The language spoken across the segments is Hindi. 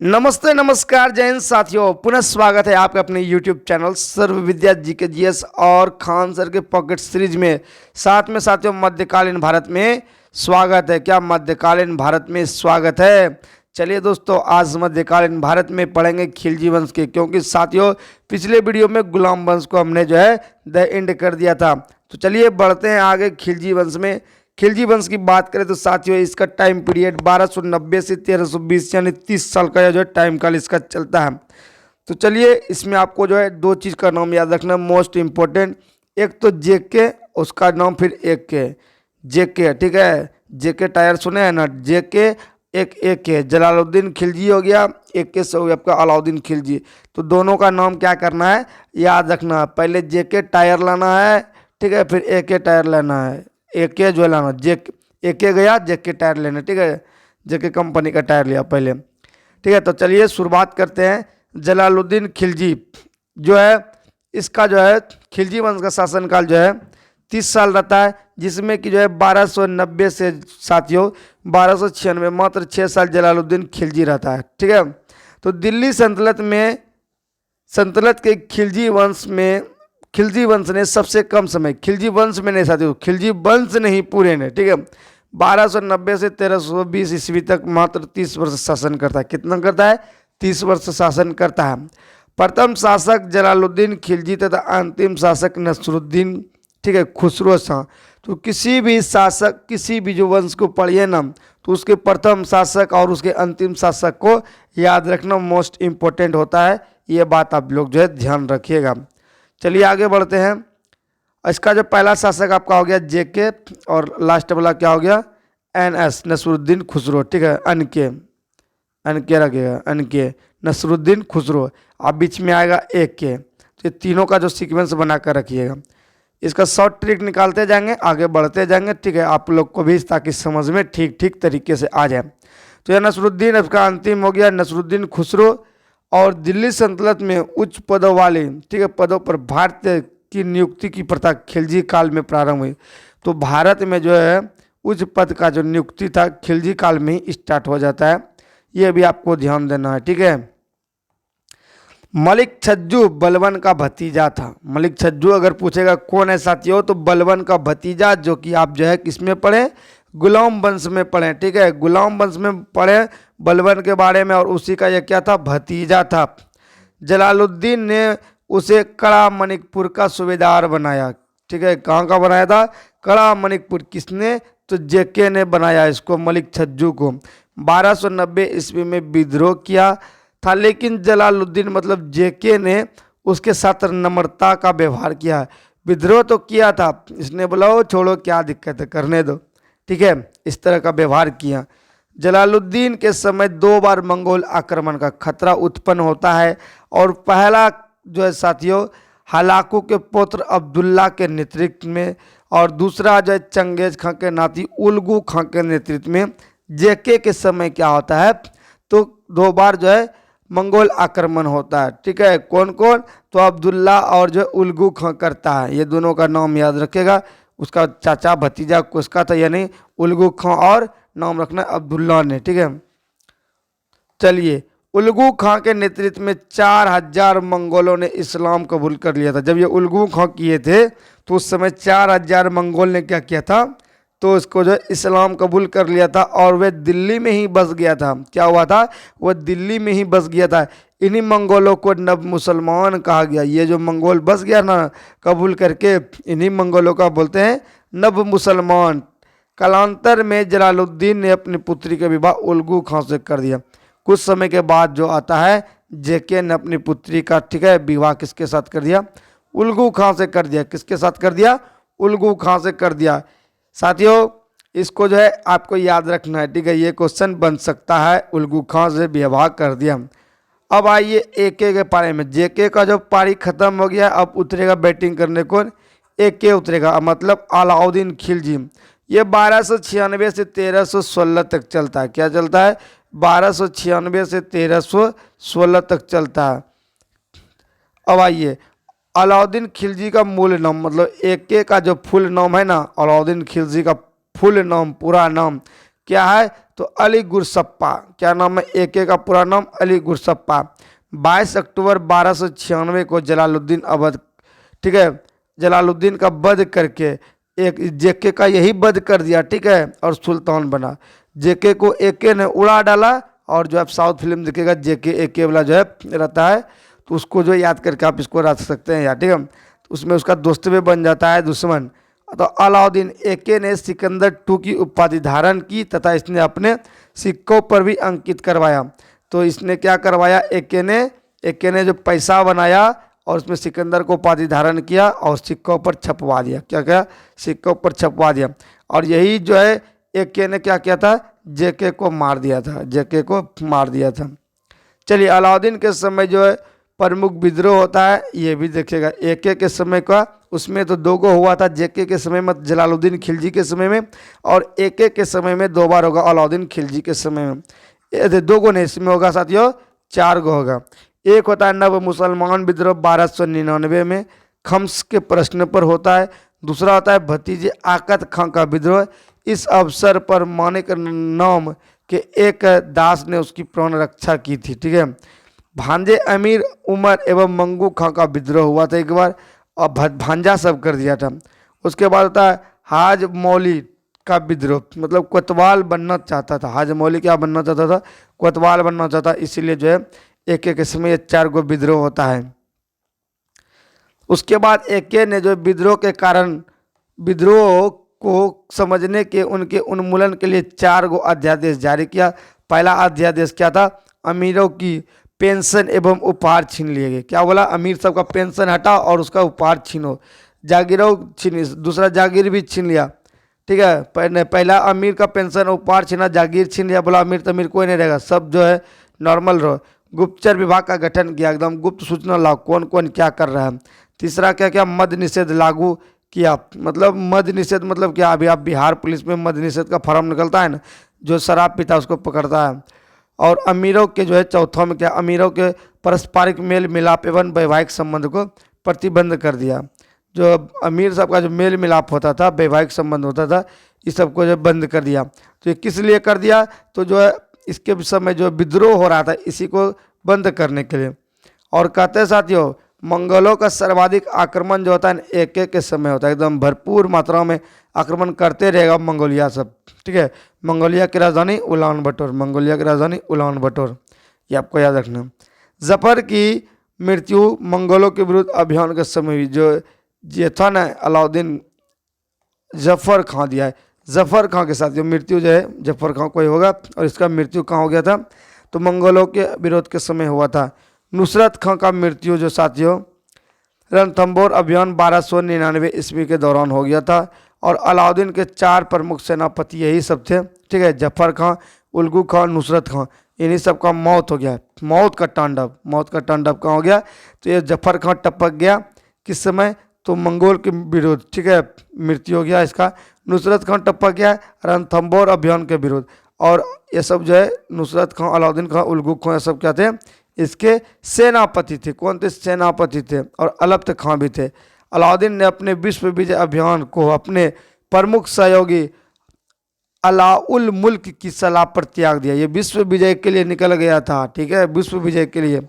नमस्ते नमस्कार जय हिंद साथियों, पुनः स्वागत है आपका अपने YouTube चैनल सर्व विद्या जीके जीएस और खान सर के पॉकेट सीरीज में। साथ में साथियों मध्यकालीन भारत में स्वागत है। क्या मध्यकालीन भारत में स्वागत है? चलिए दोस्तों, आज मध्यकालीन भारत में पढ़ेंगे खिलजी वंश के, क्योंकि साथियों पिछले वीडियो में गुलाम वंश को हमने जो है द एंड कर दिया था। तो चलिए बढ़ते हैं आगे खिलजी वंश में। खिलजी वंश की बात करें तो साथियों इसका टाइम पीरियड 1290 से 1320 यानी 30 साल का जो है टाइम काल इसका चलता है। तो चलिए इसमें आपको जो है दो चीज़ का नाम याद रखना मोस्ट इम्पोर्टेंट। एक तो जेके, उसका नाम फिर एक के, जेके, ठीक है। जेके टायर सुने हैं ना, जेके एक के जलालुद्दीन खिलजी हो गया, एक के से हो गया आपका अलाउद्दीन खिलजी। तो दोनों का नाम क्या करना है याद रखना है। पहले जेके टायर लाना है, ठीक है, फिर एक के टायर लेना है। एक जो है लाना, एक गया जेके टायर लेने, ठीक है, जेके कंपनी का टायर लिया पहले, ठीक है। तो चलिए शुरुआत करते हैं। जलालुद्दीन खिलजी जो है इसका जो है खिलजी वंश का शासनकाल जो है 30 साल रहता है, जिसमें कि जो है 1290 से साथियों 1296 मात्र 6 साल जलालुद्दीन खिलजी रहता है, ठीक है। तो दिल्ली सल्तनत के खिलजी वंश ने सबसे कम समय, खिलजी वंश में नहीं साथियों, खिलजी वंश नहीं पूरे ने, ठीक है, 1290 से 1320 ईस्वी तक मात्र 30 वर्ष शासन करता है। कितना करता है? 30 वर्ष शासन करता है। प्रथम शासक जलालुद्दीन खिलजी तथा अंतिम शासक नसरुद्दीन, ठीक है, खुसरो शाह। तो किसी भी शासक, किसी भी जो वंश को पढ़िए ना, तो उसके प्रथम शासक और उसके अंतिम शासक को याद रखना मोस्ट इम्पोर्टेंट होता है। ये बात आप लोग जो है ध्यान रखिएगा। चलिए आगे बढ़ते हैं। इसका जो पहला शासक आपका हो गया जेके और लास्ट वाला क्या हो गया एनएस, नसरुद्दीन खुसरो, ठीक है, अनके रखिएगा, अनके नसरुद्दीन खुसरो। अब बीच में आएगा एक के। तो ये तीनों का जो सीक्वेंस बना कर रखिएगा। इसका शॉर्ट ट्रिक निकालते जाएंगे, आगे बढ़ते जाएंगे, ठीक है, आप लोग को भी ताकि समझ में ठीक ठीक तरीके से आ जाए। तो यह नसरुद्दीन इसका अंतिम हो गया नसरुद्दीन खुसरो। और दिल्ली सल्तनत में उच्च पदों वाले, ठीक है, पदों पर भारतीय की नियुक्ति की प्रथा खिलजी काल में प्रारंभ हुई। तो भारत में जो है उच्च पद का जो नियुक्ति था खिलजी काल में ही स्टार्ट हो जाता है। ये भी आपको ध्यान देना है, ठीक है। मलिक छज्जू बलबन का भतीजा था। मलिक छज्जू अगर पूछेगा कौन है साथियों, तो बलबन का भतीजा, जो कि आप जो है किसमें पढ़े, गुलाम वंश में पढ़े, ठीक है, गुलाम वंश में पढ़े बलबन के बारे में, और उसी का यह क्या था, भतीजा था। जलालुद्दीन ने उसे कड़ा मणिकपुर का सूबेदार बनाया, ठीक है, कहाँ का बनाया था, कड़ा मणिकपुर। किसने? तो जेके ने बनाया इसको, मलिक छज्जू को। 1290 ईस्वी में विद्रोह किया था, लेकिन जलालुद्दीन मतलब जेके ने उसके साथ नम्रता का व्यवहार किया। विद्रोह तो किया था, इसने बोला वो छोड़ो क्या दिक्कत है, करने दो, ठीक है, इस तरह का व्यवहार किया। जलालुद्दीन के समय 2 बार मंगोल आक्रमण का खतरा उत्पन्न होता है, और पहला जो है साथियों हलाकू के पुत्र अब्दुल्ला के नेतृत्व में, और दूसरा जो है चंगेज खां के नाती उलगू खां के नेतृत्व में। जेके के समय क्या होता है, तो 2 बार जो है मंगोल आक्रमण होता है, ठीक है। कौन कौन? तो अब्दुल्ला और जो उलगू खां करता है, ये दोनों का नाम याद रखेगा। उसका चाचा भतीजा किसका था, यानी उलगू खां, और नाम रखना अब्दुल्ला ने, ठीक है। चलिए, उलगू खां के नेतृत्व में 4000 मंगोलों ने इस्लाम कबूल कर लिया था। जब ये उलगू खां किए थे तो उस समय 4000 मंगोल ने क्या किया था, तो इसको जो इस्लाम कबूल कर लिया था, और वह दिल्ली में ही बस गया था। क्या हुआ था? वह दिल्ली में ही बस गया था। इन्हीं मंगोलों को नव मुसलमान कहा गया। ये जो मंगोल बस गया ना कबूल करके, इन्हीं मंगोलों का बोलते हैं नव मुसलमान। कालांतर में जलालुद्दीन ने अपनी पुत्री का विवाह उलगू खां से कर दिया। कुछ समय के बाद जो आता है जेके ने अपनी पुत्री का, ठीक है, विवाह किसके साथ कर दिया, उलगू खां से कर दिया। किसके साथ कर दिया? उलगू खां से कर दिया। साथियों इसको जो है आपको याद रखना है, ठीक है, ये क्वेश्चन बन सकता है, उलगू खां से विवाह कर दिया। अब आइए एके के पारी में। जेके का जो पारी खत्म हो गया, अब उतरेगा बैटिंग करने कौन, एके उतरेगा, मतलब अलाउद्दीन खिलजी। ये 1296 से 1316 तक चलता है। क्या चलता है? 1296 से 1316 तक चलता है। अब आइए अलाउद्दीन खिलजी का मूल नाम, मतलब एके का जो फुल नाम है ना, अलाउद्दीन खिलजी का फुल नाम, पूरा नाम क्या है, तो अली गुरसप्पा, क्या नाम है एके का पूरा नाम? अली गुरसप्पा। 22 अक्टूबर 1296 को जलालुद्दीन अवध, ठीक है, जलालुद्दीन का वध करके एक जेके का यही वध कर दिया, ठीक है, और सुल्तान बना। जेके को एके ने उड़ा डाला, और जो आप साउथ फिल्म दिखेगा जेके एके वाला जो है रहता है, तो उसको जो याद करके आप इसको रख सकते हैं यार, ठीक है। तो उसमें उसका दोस्त भी बन जाता है दुश्मन। तो अलाउद्दीन एके ने सिकंदर टू की उपाधि धारण की तथा इसने अपने सिक्कों पर भी अंकित करवाया। तो इसने क्या करवाया, एके ने जो पैसा बनाया और उसमें सिकंदर को उपाधि धारण किया और सिक्कों पर छपवा दिया। क्या क्या? सिक्कों पर छपवा दिया। और यही जो है एके ने क्या किया था, जेके को मार दिया था, जेके को मार दिया था। चलिए, अलाउद्दीन के समय जो है प्रमुख विद्रोह होता है, ये भी देखिएगा। एके के समय का उसमें तो 2 गो हुआ था, जेके के समय में जलालुद्दीन खिलजी के समय में, और एके के समय में 2 बार होगा अलाउद्दीन खिलजी के समय में। 2 गो नहीं, इसमें होगा साथियों 4 गो होगा। एक होता है नव मुसलमान विद्रोह 1299 में, खम्स के प्रश्न पर होता है। दूसरा होता है भतीजे आकत खां का विद्रोह। इस अवसर पर मानिक नाम के एक दास ने उसकी प्राण रक्षा की थी, ठीक है। भांजे अमीर उमर एवं मंगू खां का विद्रोह हुआ था एक बार, और भांजा सब कर दिया था। उसके बाद होता है हाज मौली का विद्रोह, मतलब कोतवाल बनना चाहता था। हाज मौली क्या बनना चाहता था? कोतवाल बनना चाहता, इसीलिए जो है एक एक समय 4 गो विद्रोह होता है। उसके बाद एके ने जो विद्रोह के कारण, विद्रोह को समझने के उनके उन्मूलन के लिए 4 गो अध्यादेश जारी किया। पहला अध्यादेश क्या था? अमीरों की पेंशन एवं उपहार छीन लिए गए। क्या बोला? अमीर सबका पेंशन हटा और उसका उपहार छीनो। जागीरों छीनी, दूसरा जागीर भी छीन लिया, ठीक है। पहला अमीर का पेंशन उपहार छीना, जागीर छीन लिया। बोला अमीर तमीर कोई नहीं रहेगा, सब जो है नॉर्मल रहो। गुप्तचर विभाग का गठन किया, एकदम गुप्त सूचना लाओ कौन कौन क्या कर रहा है। तीसरा क्या क्या? मद निषेध लागू किया। मतलब मद निषेध मतलब क्या? अभी आप बिहार पुलिस में मद निषेध का फॉर्म निकलता है ना, जो शराब पीता है उसको पकड़ता है। और अमीरों के जो है चौथा में क्या? अमीरों के पारस्परिक मेल मिलाप एवं वैवाहिक संबंध को प्रतिबंध कर दिया। जो अमीर साहब का जो मेल मिलाप होता था, वैवाहिक संबंध होता था, इस सब को जो बंद कर दिया। तो ये किस लिए कर दिया? तो जो है इसके समय जो विद्रोह हो रहा था इसी को बंद करने के लिए। और कहते हैं साथियों, मंगोलों का सर्वाधिक आक्रमण जो होता है एके के समय होता है, एकदम भरपूर मात्रा में आक्रमण करते रहेगा मंगोलिया सब, ठीक है। मंगोलिया की राजधानी उलान बटोर, मंगोलिया की राजधानी उलान बटोर, ये आपको याद रखना। जफर की मृत्यु मंगोलों के विरुद्ध अभियान के समय हुई। जो ये था ना अलाउद्दीन जफर खां दिया है, जफर खां के साथ जो मृत्यु जो है जफर खां को ही होगा। और इसका मृत्यु कहाँ हो गया था? तो मंगोलों के विरोध के समय हुआ था। नुसरत खां का मृत्यु जो साथियों रणथंबोर अभियान 1299 ईस्वी के दौरान हो गया था। और अलाउद्दीन के 4 प्रमुख सेनापति यही सब थे, ठीक है। जफर खां, उल्गू खां, नुसरत खां, इन्हीं सब का मौत हो गया। मौत का तांडव कहाँ हो गया? तो ये जफर खां टपक गया किस समय? तो मंगोल के विरुद्ध, ठीक है, मृत्यु हो गया इसका। नुसरत खां टपक गया रणथंबोर अभियान के विरुद्ध। और ये सब जो है नुसरत खां, अलाउद्दीन खां, उल्गू खां, ये सब क्या थे? इसके सेनापति थे। कौन थे? सेनापति थे। और अलब्त खां भी थे। अलाउद्दीन ने अपने विश्व विजय अभियान को अपने प्रमुख सहयोगी अलाउल मुल्क की सलाह पर त्याग दिया। ये विश्व विजय के लिए निकल गया था, ठीक है, विश्व विजय के लिए।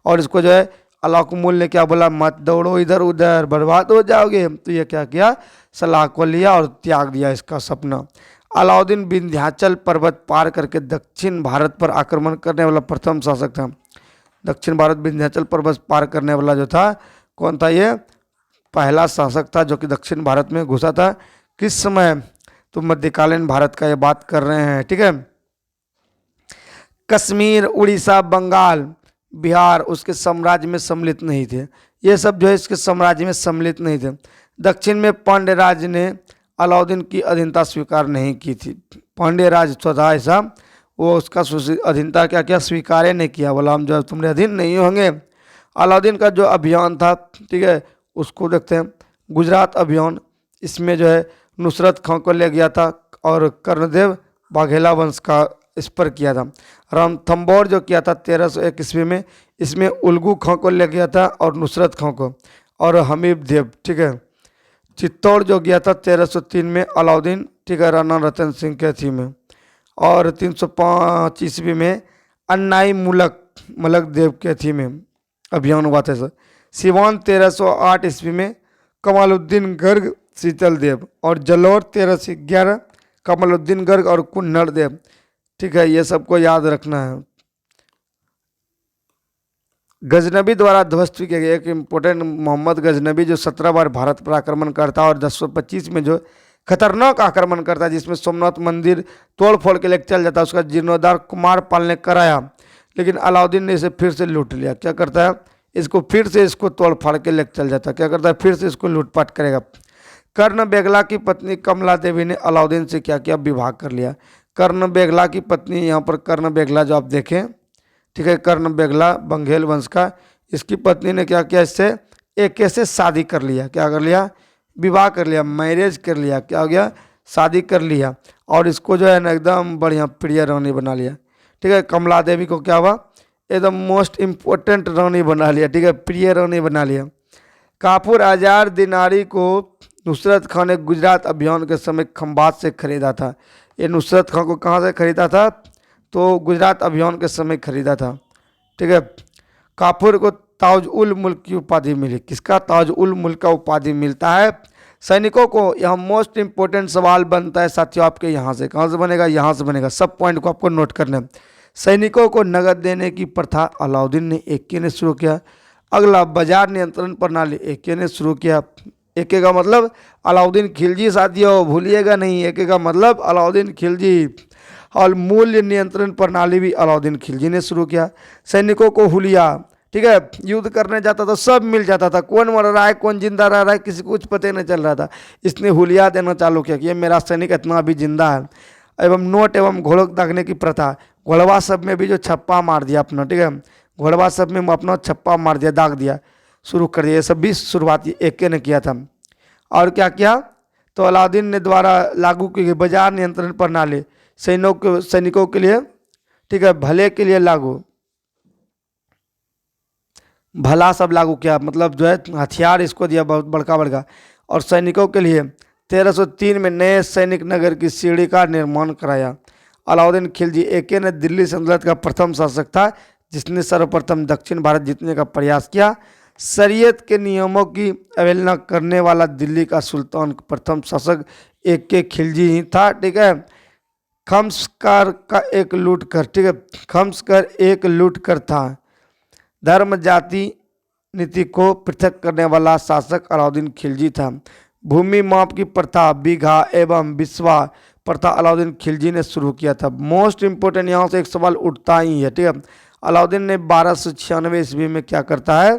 और इसको जो है अलाउल ने क्या बोला? मत दौड़ो इधर उधर, बर्बाद हो जाओगे। तो ये क्या किया? सलाह को लिया और त्याग दिया इसका सपना। अलाउद्दीन विंध्याचल पर्वत पार करके दक्षिण भारत पर आक्रमण करने वाला प्रथम शासक था। दक्षिण भारत विंध्याचल पर्वत पार करने वाला जो था कौन था? ये पहला शासक था जो कि दक्षिण भारत में घुसा था। किस समय? तो मध्यकालीन भारत का ये बात कर रहे हैं, ठीक है। कश्मीर, उड़ीसा, बंगाल, बिहार उसके साम्राज्य में सम्मिलित नहीं थे। ये सब जो है इसके साम्राज्य में सम्मिलित नहीं थे। दक्षिण में पांड्य राज ने अलाउद्दीन की अधीनता स्वीकार नहीं की थी। पांड्य राज तो था ऐसा, वो उसका अधीनता क्या क्या स्वीकार नहीं किया। बोला हम जो तुमने अधीन नहीं होंगे। अलाउद्दीन का जो अभियान था, ठीक है, उसको देखते हैं। गुजरात अभियान, इसमें जो है नुसरत खां को ले गया था और कर्णदेव बाघेला वंश का इस पर किया था। रणथंबोर जो किया था 1301 ईस्वी में, इसमें उल्गू खां को ले गया था और नुसरत खां को और हमीद देव, ठीक है। चित्तौड़ जो गया था 1303 में अलाउद्दीन, ठीक है, राणा रतन सिंह के थी में। और 305 ईस्वी में अन्नाई मलक देव के थी में अभियान हुआ था सर। सिवान 1308 ईस्वी में कमालुद्दीन गर्ग शीतल देव, और जलौर 1311 कमालुद्दीन गर्ग और कुन्नड़ देव। ठीक है, ये सबको याद रखना है। गजनबी द्वारा ध्वस्त किया गया एक इम्पोर्टेंट मोहम्मद गजनबी जो 17 बार भारत पर आक्रमण करता है और 1025 में जो खतरनाक आक्रमण करता है जिसमें सोमनाथ मंदिर तोड़ फोड़ के लेकर चल जाता है, उसका जीर्णोद्धार कुमारपाल ने कराया, लेकिन अलाउद्दीन ने इसे फिर से लूट लिया। क्या करता है, इसको फिर से इसको तोड़ फाड़ के लेकर चल जाता है। क्या करता है, फिर से इसको लूटपाट करेगा। कर्ण बेगला की पत्नी कमला देवी ने अलाउद्दीन से क्या किया, विवाह कर लिया। कर्ण बेगला की पत्नी, यहाँ पर कर्ण बेगला जो आप देखें, ठीक है, कर्ण बेगला बंघेल वंश का, इसकी पत्नी ने क्या किया, इससे एक से शादी कर लिया। क्या कर लिया, विवाह कर लिया, मैरिज कर लिया। क्या हो गया, शादी कर लिया, और इसको जो है ना एकदम बढ़िया प्रिय रानी बना लिया। ठीक है, कमला देवी को क्या हुआ, एकदम मोस्ट इम्पोर्टेंट रानी बना लिया। ठीक है, प्रिय रानी बना लिया। काफूर आजार दिनारी को नुसरत खान ने गुजरात अभियान के समय खंभात से खरीदा था। ये नुसरत खान को कहाँ से खरीदा था, तो गुजरात अभियान के समय खरीदा था। ठीक है, काफूर को ताज उल मुल्क की उपाधि मिली। किसका, ताज उल मुल्क का उपाधि मिलता है सैनिकों को। यह मोस्ट इंपोर्टेंट सवाल बनता है साथियों आपके यहाँ से। कहाँ से बनेगा, यहाँ से बनेगा। सब पॉइंट को आपको नोट करना है। सैनिकों को नगद देने की प्रथा अलाउद्दीन ने एके ने शुरू किया। अगला, बाजार नियंत्रण प्रणाली एके ने शुरू किया। एके का मतलब अलाउद्दीन खिलजी साथियों, भूलिएगा नहीं, एके का मतलब अलाउद्दीन खिलजी। और मूल्य नियंत्रण प्रणाली भी अलाउद्दीन खिलजी ने शुरू किया। सैनिकों को हुलिया, ठीक है, युद्ध करने जाता था सब मिल जाता था, कौन मर रहा है कौन जिंदा रह रहा है किसी को कुछ पता नहीं चल रहा था। इसने हुलिया देना चालू किया कि ये मेरा सैनिक इतना अभी जिंदा है। एवं नोट एवं घोड़ों दागने की प्रथा, घोड़वा सब में भी जो छप्पा मार दिया अपना, ठीक है, घोड़वा सब में अपना छप्पा मार दिया, दाग दिया, शुरू कर दिया। ये सब भी शुरुआती एके ने किया था। और क्या किया, तो अलाउद्दीन ने द्वारा लागू की गई बाजार नियंत्रण प्रणाली सैनिकों के लिए, ठीक है, भले के लिए लागू, भला सब लागू किया, मतलब जो है हथियार इसको दिया बहुत बड़का बड़का। और सैनिकों के लिए 1303 में नए सैनिक नगर की सीढ़ी का निर्माण कराया। अलाउद्दीन खिलजी एके ने दिल्ली सल्तनत का प्रथम शासक था जिसने सर्वप्रथम दक्षिण भारत जीतने का प्रयास किया। शरीयत के नियमों की अवहेलना करने वाला दिल्ली का सुल्तान प्रथम शासक एके खिलजी ही था। ठीक है, खम्सकार का एक लूट कर, ठीक है, खम्सकर एक लूट कर था। धर्म जाति नीति को पृथक करने वाला शासक अलाउद्दीन खिलजी था। भूमि माप की प्रथा बीघा एवं बिस्वा प्रथा अलाउद्दीन खिलजी ने शुरू किया था। मोस्ट इंपोर्टेंट यहाँ से एक सवाल उठता ही है। ठीक है, अलाउद्दीन ने 1296 ईस्वी में क्या करता है,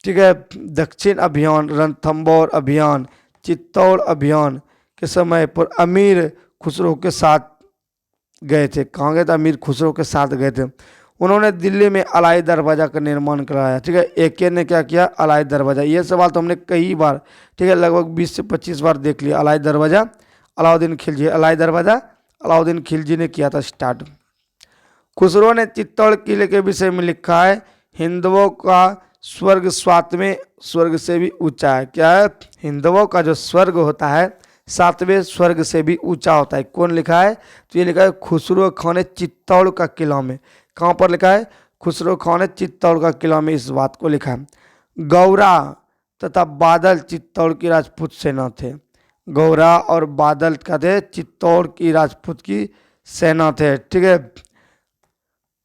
ठीक है, दक्षिण अभियान, रणथंबोर अभियान, चित्तौड़ अभियान के समय पर अमीर खुसरो के साथ गए थे। कहाँ गए थे, अमीर खुसरो के साथ गए थे। उन्होंने दिल्ली में अलाई दरवाज़ा का निर्माण कराया। ठीक है, एके ने क्या किया, अलाई दरवाज़ा। ये सवाल तो हमने कई बार, ठीक है, लगभग 20 से 25 बार देख लिया। अलाई दरवाज़ा अलाउद्दीन खिलजी, अलाई दरवाज़ा अलाउद्दीन खिलजी ने किया था स्टार्ट। खुसरो ने चित्तौड़ किले के विषय में लिखा है, हिंदुओं का स्वर्ग सातवें स्वर्ग से भी ऊंचा है। क्या है, हिंदुओं का जो स्वर्ग होता है सातवें स्वर्ग से भी ऊंचा होता है। कौन लिखा है, तो ये लिखा है खुसरो खां ने चित्तौड़ का किला में। कहाँ पर लिखा है, खुसरो खां ने चित्तौड़ का किला में इस बात को लिखा है। गौरा तथा बादल चित्तौड़ की राजपूत सेना थे। गौरा और बादल का थे चित्तौड़ की राजपूत की सेना थे। ठीक है,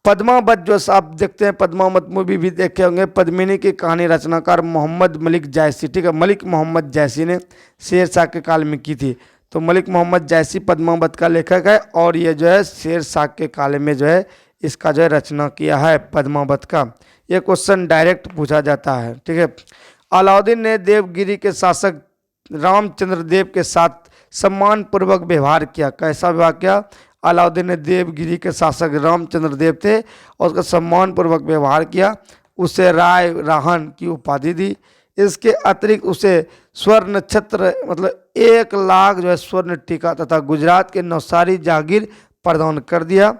पद्मावत जो आप देखते हैं, पद्मावत मूवी भी देखे होंगे। पद्मिनी की कहानी रचनाकार मोहम्मद मलिक जैसी, ठीक है, मलिक मोहम्मद जैसी ने शेर शाह के काल में की थी। तो मलिक मोहम्मद जैसी पद्मावत का लेखक है और ये जो है शेर शाह के काल में जो है इसका जो है रचना किया है पद्मावत का। ये क्वेश्चन डायरेक्ट पूछा जाता है। ठीक है, अलाउद्दीन ने देवगिरी के शासक रामचंद्र देव के साथ सम्मानपूर्वक व्यवहार किया। कैसा व्यवहार किया, अलाउद्दीन ने देवगिरी के शासक रामचंद्र देव थे और उसका सम्मानपूर्वक व्यवहार किया। उसे राय राहन की उपाधि दी। इसके अतिरिक्त उसे स्वर्ण छत्र मतलब 1 लाख जो है स्वर्ण टीका तथा गुजरात के नौसारी जागीर प्रदान कर दिया।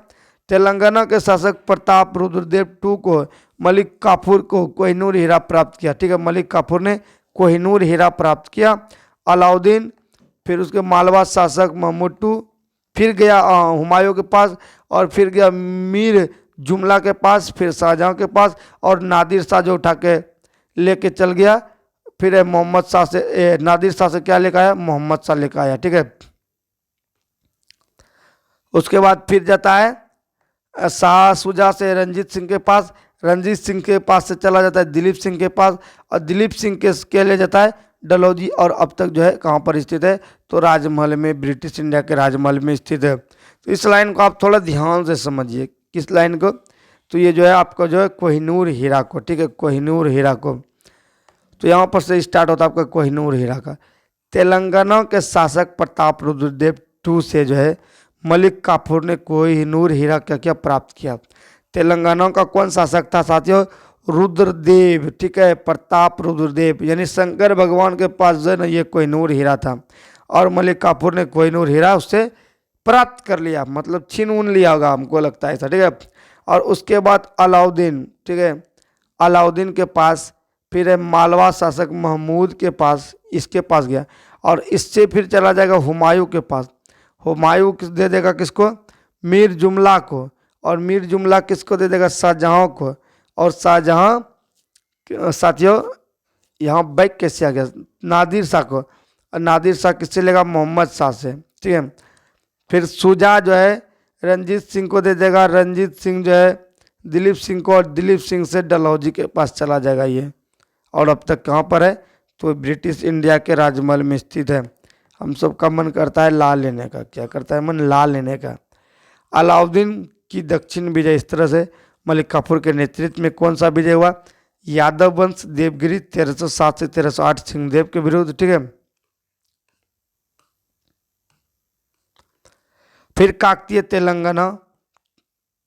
तेलंगाना के शासक प्रताप रुद्रदेव II को मलिक काफूर को कोहिनूर हीरा प्राप्त किया। ठीक है, मलिक काफूर ने कोहिनूर हीरा प्राप्त किया। अलाउद्दीन, फिर उसके मालवा शासक महमूद II, फिर गया हुमायूं के पास, और फिर गया मीर जुमला के पास, फिर शाहजहां के पास, और नादिर शाह जो उठा के लेके चल गया। फिर मोहम्मद शाह से नादिर शाह से क्या लेकर आया, मोहम्मद शाह लेकर आया, ठीक है। उसके बाद फिर जाता है शाह शुजा से रंजीत सिंह के पास, रंजीत सिंह के पास से चला जाता है दिलीप सिंह के पास, और दिलीप सिंह के ले जाता है डलहौजी, और अब तक जो है कहाँ पर स्थित है, तो राजमहल में, ब्रिटिश इंडिया के राजमहल में स्थित है। तो इस लाइन को आप थोड़ा ध्यान से समझिए, किस लाइन को, तो ये जो है आपका जो है कोहिनूर हीरा को, ठीक है, कोहिनूर हीरा को। तो यहाँ पर से स्टार्ट होता है आपका कोहिनूर हीरा का। तेलंगाना के शासक प्रताप रुद्रदेव टू से जो है मलिक काफूर ने कोहिनूर हीरा क्या क्या प्राप्त किया। तेलंगाना का कौन शासक था साथियों, रुद्रदेव, ठीक है, प्रताप रुद्रदेव, यानी शंकर भगवान के पास जो है ना ये कोहिनूर हीरा था, और मलिक काफूर ने कोहिनूर हीरा उससे प्राप्त कर लिया, मतलब छीन उन लिया होगा, हमको लगता है ऐसा, ठीक है। और उसके बाद अलाउद्दीन, ठीक है, अलाउद्दीन के पास, फिर है मालवा शासक महमूद के पास, इसके पास गया, और इससे फिर चला जाएगा हुमायूं के पास। हुमायूं किस दे देगा किसको, मीर जुमला को, और मीर जुमला किसको दे देगा, शाहजहां को, और शाहजहां साथियों यहाँ बैक कैसे आ गया, नादिर शाह को, और नादिर शाह किससे लेगा, मोहम्मद शाह से, ठीक है। फिर शुजा जो है रंजीत सिंह को दे देगा, रंजीत सिंह जो है दिलीप सिंह को, और दिलीप सिंह से डलहौजी के पास चला जाएगा ये, और अब तक कहाँ पर है, तो ब्रिटिश इंडिया के राजमहल में स्थित है। हम सब का मन करता है ला लेने का, क्या करता है मन, ला लेने का। अलाउद्दीन की दक्षिण विजय इस तरह से, मलिक काफूर के नेतृत्व में कौन सा विजय हुआ, यादव वंश देवगिरी 1307 से 1308 सिंहदेव के विरुद्ध, ठीक है। फिर काकतीय तेलंगाना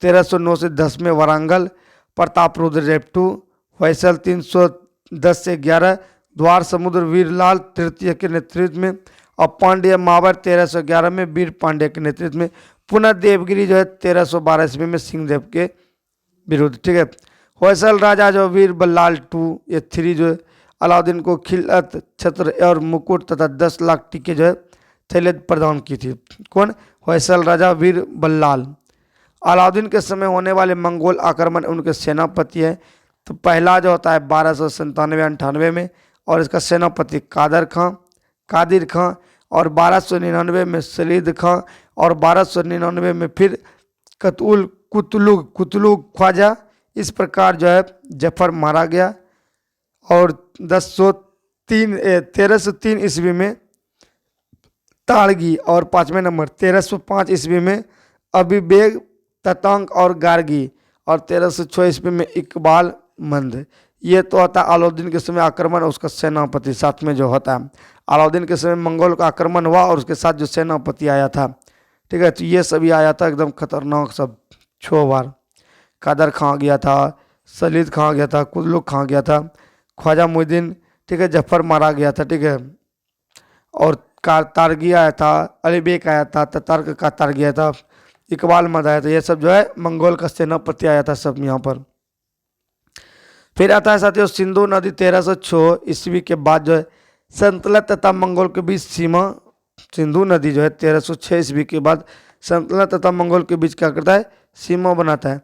1309 से 10 में वारंगल, प्रताप रुद्रदेव टू, फैसल 310 से 11, द्वार समुद्र वीरलाल तृतीय के नेतृत्व में, और पांड्य मावर 1311 में वीर पांड्य के नेतृत्व में, पुनः देवगिरी जो है 1312 ईस्वी में सिंहदेव के विरुद्ध, ठीक है। फैसल राजा जो वीर बल्लाल टू, ये 3 जो है अलाउद्दीन को खिलत छत्र और मुकुट तथा 10 लाख टीके जो है थैले प्रदान की थी। कौन, फैसल राजा वीर बल्लाल। अलाउद्दीन के समय होने वाले मंगोल आक्रमण उनके सेनापति है। तो पहला जो होता है 1297-98 में, और इसका सेनापति कादिर खां, और 1299 में सलीद खां, और 1299 में फिर कुतलू ख्वाजा। इस प्रकार जो है जफर मारा गया, और 1303 ईस्वी में ताड़गी, और 5वें नंबर 1305 ईस्वी में अबिबेग ततांग और गार्गी, और 1306 ईस्वी में इकबाल मंद। ये तो होता है अलाउद्दीन के समय आक्रमण, उसका सेनापति साथ में जो होता है। अलाउद्दीन के समय मंगोल का आक्रमण हुआ, और उसके साथ जो सेनापति आया था, ठीक है। तो ये सभी आया था एकदम खतरनाक, सब 6 बार। कादर खां गया था, सलीद खां गया था, कुतलुक खां गया था, ख्वाजा मुहिद्दीन, ठीक है, जफर मारा गया था, ठीक है, और तारगी आया था, अलीबेग आया था, ततार्क का तारगी आया था, इकबाल मद आया था। ये सब जो है मंगोल का सेनापति आया था सब यहाँ पर। फिर आता है साथियों सिंधु नदी 1306 ईस्वी के बाद जो है सल्तनत तथा मंगोल के बीच सीमा। सिंधु नदी जो है 1306 ईस्वी के बाद सल्तनत तथा मंगोल के बीच क्या करता है, सीमा बनाता है।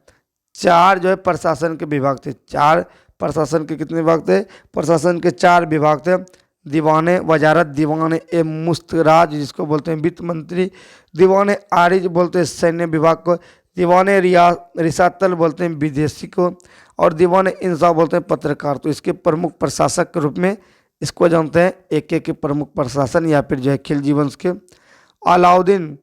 4 जो है प्रशासन के विभाग थे, 4 प्रशासन के कितने विभाग थे, प्रशासन के 4 विभाग थे। दीवाने वजारत, दीवाने ए मुस्तराज जिसको बोलते हैं वित्त मंत्री, दीवाने आरिज बोलते हैं सैन्य विभाग को, दीवाने रिसातल बोलते हैं विदेशी को, और दीवाने इंसाफ बोलते हैं पत्रकार। तो इसके प्रमुख प्रशासक के रूप में इसको जानते हैं एक के प्रमुख प्रशासन, या फिर जो है खिलजी वंश के। अलाउद्दीन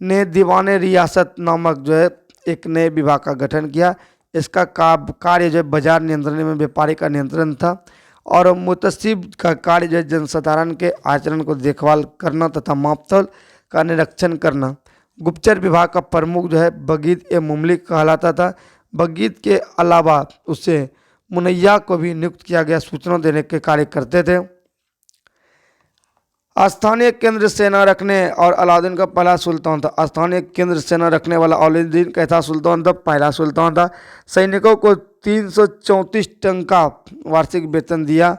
ने दीवाने रियासत नामक जो है एक नए विभाग का गठन किया। इसका कार्य जो है बाजार नियंत्रण में व्यापारी का नियंत्रण था, और मुतसिब का कार्य जो है जनसाधारण के आचरण को देखभाल करना तथा मापतौल का निरीक्षण करना। गुप्तचर विभाग का प्रमुख जो है बगीद ए मुमलिक कहलाता था। बगीद के अलावा उससे मुनैया को भी नियुक्त किया गया, सूचना देने के कार्य करते थे। स्थानीय केंद्र सेना रखने और अलाउद्दीन का पहला सुल्तान था। स्थानीय केंद्र सेना रखने वाला अलाउद्दीन कैसा सुल्तान था, पहला सुल्तान था। सैनिकों को 334 टंका वार्षिक वेतन दिया।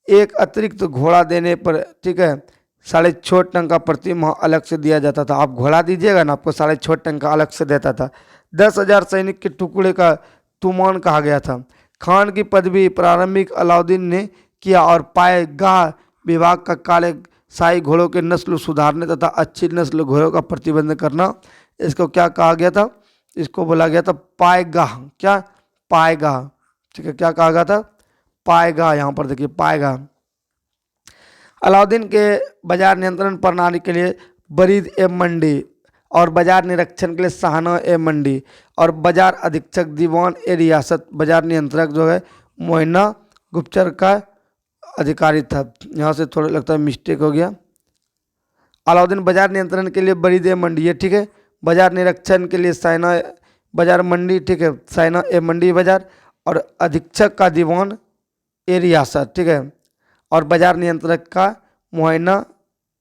एक अतिरिक्त घोड़ा देने पर, ठीक है, 6.5 टन का प्रति माह अलग से दिया जाता था। आप घोड़ा दीजिएगा ना, आपको 6.5 टन का अलग से देता था। 10,000 सैनिक के टुकड़े का तुमान कहा गया था। खान की पदवी प्रारंभिक अलाउद्दीन ने किया और पायगाह विभाग का काले शाही घोड़ों के नस्ल सुधारने तथा अच्छी नस्ल घोड़ों का प्रतिबंध करना, इसको क्या कहा गया था? इसको बोला गया था पायगाह। क्या? पायगाह। ठीक है, क्या कहा गया था? पायगाह। यहाँ पर देखिए पायगाह। अलाउद्दीन के बाजार नियंत्रण प्रणाली के लिए बरीद ए मंडी और बाजार निरीक्षण के लिए शाहना ए मंडी और बाजार अधीक्षक दीवान ए रियासत, बाजार नियंत्रक जो है मोइना गुप्तचर का अधिकारी था। यहाँ से थोड़ा लगता है मिस्टेक हो गया। अलाउद्दीन बाजार नियंत्रण के लिए बरीद ए मंडी है, ठीक है। बाजार निरीक्षण के लिए शाहना बाजार मंडी, ठीक है, शाहना ए मंडी बाजार और अधीक्षक का दीवान ए रियासत, ठीक है, और बाजार नियंत्रक का मुआयना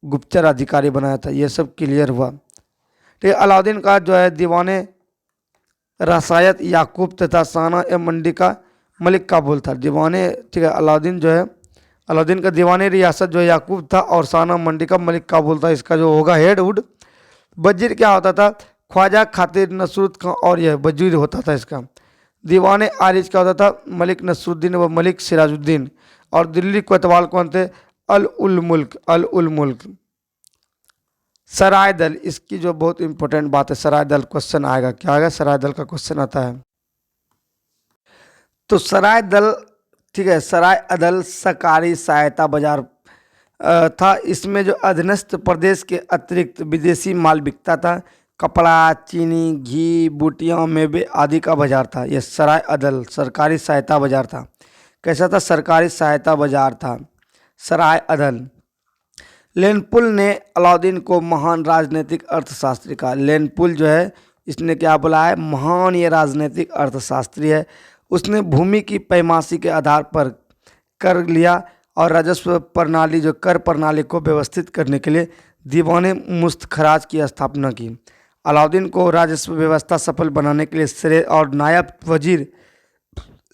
गुप्तचर अधिकारी बनाया था। ये सब क्लियर हुआ, ठीक है। अलाउद्दीन का जो है दीवाने रसायत याकूब तथा शाहना ए मंडी का मलिक काबुल था। दीवाने, ठीक है, अलाउद्दीन जो है अलाउद्दीन का दीवाने रियासत जो है याकूब था और शाहना मंडी का मलिक काबुल था। इसका जो होगा हेड वुड। वजीर क्या होता था? ख्वाजा खातिर नसरुद्दीन खां और यह वजीर होता था इसका। दीवाने आरिज क्या होता था? मलिक नसरुद्दीन व मलिक सिराजुद्दीन। और दिल्ली कोतवाल कौन थे? अल उल मुल्क, अल उल मुल्क। सराय दल, इसकी जो बहुत इंपॉर्टेंट बात है, सराय दल क्वेश्चन आएगा। क्या आएगा? सराय दल का क्वेश्चन आता है। तो सराय दल, ठीक है, सराय अदल सरकारी सहायता बाजार था। इसमें जो अधीनस्थ प्रदेश के अतिरिक्त विदेशी माल बिकता था। कपड़ा, चीनी, घी, बूटियाँ, मेवे आदि का बाजार था। यह सराय अदल सरकारी सहायता बाजार था। कैसा था? सरकारी सहायता बाजार था सराय अदल। लेनपुल ने अलाउद्दीन को महान राजनीतिक अर्थशास्त्री कहा। लेनपुल जो है इसने क्या बोला है? महान ये राजनीतिक अर्थशास्त्री है। उसने भूमि की पैमाशी के आधार पर कर लिया और राजस्व प्रणाली जो कर प्रणाली को व्यवस्थित करने के लिए दीवाने मुफ्त खराज की स्थापना की। अलाउद्दीन को राजस्व व्यवस्था सफल बनाने के लिए श्रेय और नायब वजीर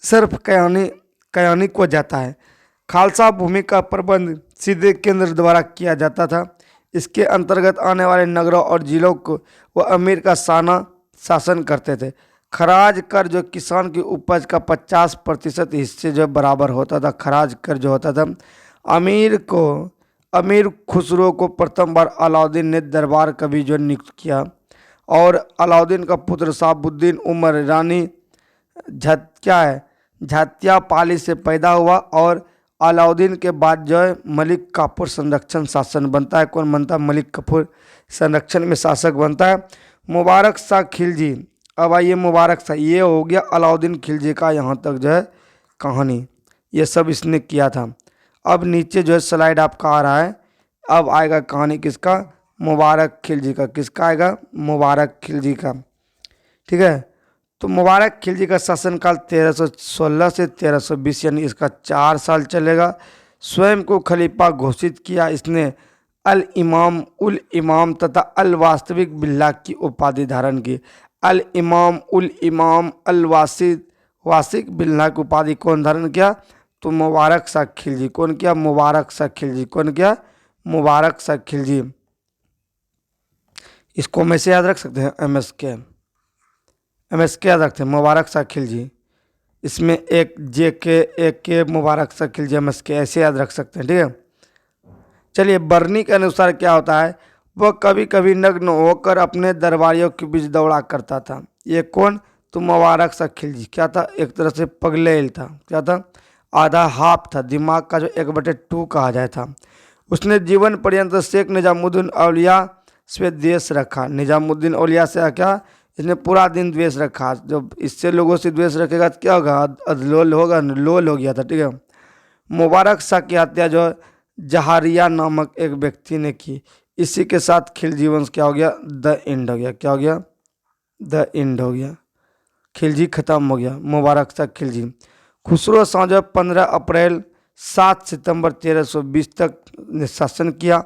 सिर्फ कयानी को जाता है। खालसा भूमि का प्रबंध सीधे केंद्र द्वारा किया जाता था। इसके अंतर्गत आने वाले नगरों और जिलों को वह अमीर का शासन करते थे। खराज कर जो किसान की उपज का 50% हिस्से जो बराबर होता था। खराज कर जो होता था, अमीर खुसरो को प्रथम बार अलाउद्दीन ने दरबार कवि जो नियुक्त किया और अलाउद्दीन का पुत्र शहाबुद्दीन उमर रानी झात्यापाली से पैदा हुआ और अलाउद्दीन के बाद जो है मलिक काफूर संरक्षण शासन बनता है। कौन बनता है? मलिक काफूर संरक्षण में शासक बनता है। मुबारक शाह खिलजी, अब आइए मुबारक शाह, ये हो गया अलाउद्दीन खिलजी का यहाँ तक जो है कहानी, ये सब इसने किया था। अब नीचे जो है स्लाइड आपका आ रहा है, अब आएगा कहानी किसका? मुबारक खिलजी का। किसका आएगा? मुबारक खिलजी का, ठीक है। तो मुबारक खिलजी का शासनकाल 1316 से 1320 यानी इसका 4 साल चलेगा। स्वयं को खलीफा घोषित किया इसने। अल इमाम, उल इमाम तथा अल वास्तविक बिल्लाह की उपाधि धारण की। अल इमाम, उल इमाम, अल वासिक बिल्लाह की उपाधि कौन धारण किया? तो मुबारक शाह खिलजी। कौन किया? मुबारक शाह खिलजी। कौन किया? मुबारक शाह खिलजी। इसको हम ऐसे याद रख सकते हैं, MSK याद रखते हैं, मुबारक शाह खिलजी। इसमें एक JK, एक के मुबारक शाह खिलजी, MSK ऐसे याद रख सकते हैं, ठीक है। चलिए, बरनी के अनुसार क्या होता है? वह कभी कभी नग्न होकर अपने दरबारियों के बीच दौड़ा करता था। ये कौन? तो मुबारक शाह खिलजी क्या था? एक तरह से पगलेल था। क्या था? आधा हाफ था, दिमाग का जो 1/2 कहा जाए था। उसने जीवन पर्यंत शेख निजामुद्दीन औलिया से द्वेष रखा। निजामुद्दीन औलिया से क्या? इसने पूरा दिन द्वेष रखा। जब इससे लोगों से द्वेष रखेगा तो क्या होगा? अधलोल होगा, लोल हो गया था, ठीक है। मुबारक शाह की हत्या जो जहारिया नामक एक व्यक्ति ने की। इसी के साथ खिलजी वंश क्या हो गया? द एंड हो गया। क्या हो गया? द एंड हो गया, खिलजी खत्म हो गया। मुबारक शाह खिलजी। खुसरो शाह जो 15 अप्रैल 7 सितंबर 1320 तक ने शासन किया।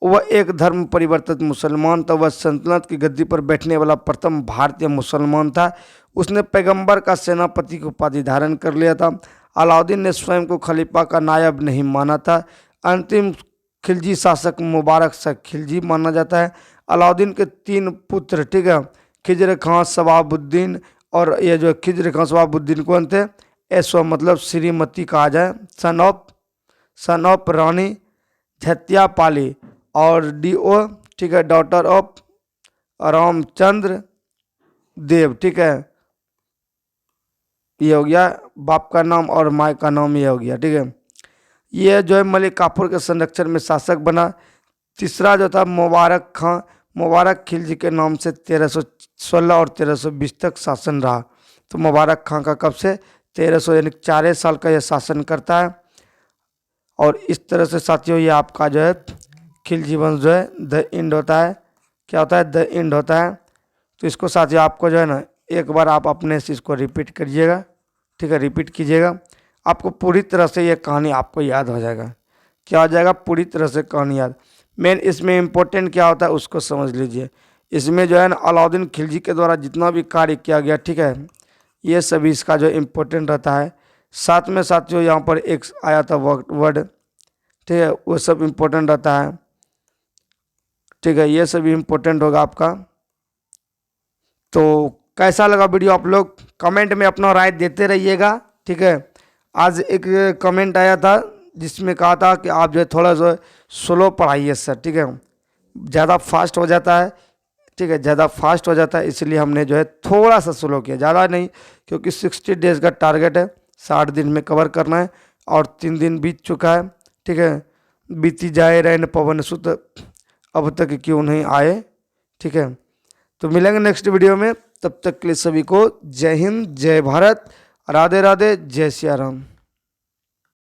वह एक धर्म परिवर्तित मुसलमान था। वह सल्तनत की गद्दी पर बैठने वाला प्रथम भारतीय मुसलमान था। उसने पैगंबर का सेनापति की उपाधि धारण कर लिया था। अलाउद्दीन ने स्वयं को खलीफा का नायब नहीं माना था। अंतिम खिलजी शासक मुबारक शाह खिलजी माना जाता है। अलाउद्दीन के 3 पुत्र, ठीक है, खिज्र खां, शहाबुद्दीन, और ये जो खिज्र खां शहाबुद्दीन कौन थे? ऐसो मतलब श्रीमती कहा जाए, सन ऑफ रानी झत्यापाली, और डीओ, ठीक है, डॉटर ऑफ रामचंद्र देव, ठीक है, ये हो गया बाप का नाम और माँ का नाम ये हो गया, ठीक है। ये जो है मलिक काफूर के संरक्षण में शासक बना। तीसरा जो था मुबारक खां, मुबारक खिलजी के नाम से 1316 और 1320 तक शासन रहा। तो मुबारक खां का कब से 1300 यानी 4 साल का यह शासन करता है। और इस तरह से साथियों ये आपका जो है खिलजी वंश जो है द एंड होता है। क्या होता है? द एंड होता है। तो इसको साथियों आपको जो है ना एक बार आप अपने से इसको रिपीट करिएगा, ठीक है, रिपीट कीजिएगा, आपको पूरी तरह से ये कहानी आपको याद हो जाएगा। क्या हो जाएगा? पूरी तरह से कहानी याद। मेन इसमें इम्पोर्टेंट क्या होता है उसको समझ लीजिए। इसमें जो है ना अलाउद्दीन खिलजी के द्वारा जितना भी कार्य किया गया, ठीक है, ये सभी इसका जो इम्पोर्टेंट रहता है। साथ में साथियों यहाँ पर एक आया था वर्ड, ठीक है, वो सब इम्पोर्टेंट रहता है, ठीक है, ये सभी इम्पोर्टेंट होगा आपका। तो कैसा लगा वीडियो आप लोग कमेंट में अपना राय देते रहिएगा, ठीक है। आज एक कमेंट आया था जिसमें कहा था कि आप जो है थोड़ा सा स्लो पढ़ाइए सर, ठीक है, ज़्यादा फास्ट हो जाता है, ठीक है, ज़्यादा फास्ट हो जाता है, इसलिए हमने जो है थोड़ा सा स्लो किया, ज़्यादा नहीं, क्योंकि 60 डेज़ का टारगेट है, 60 दिन में कवर करना है, और 3 दिन बीत चुका है, ठीक है। बीती जाए रैन पवन सुत, अब तक क्यों नहीं आए, ठीक है। तो मिलेंगे नेक्स्ट वीडियो में, तब तक के लिए सभी को जय हिंद, जय भारत, राधे राधे, जय सिया राम।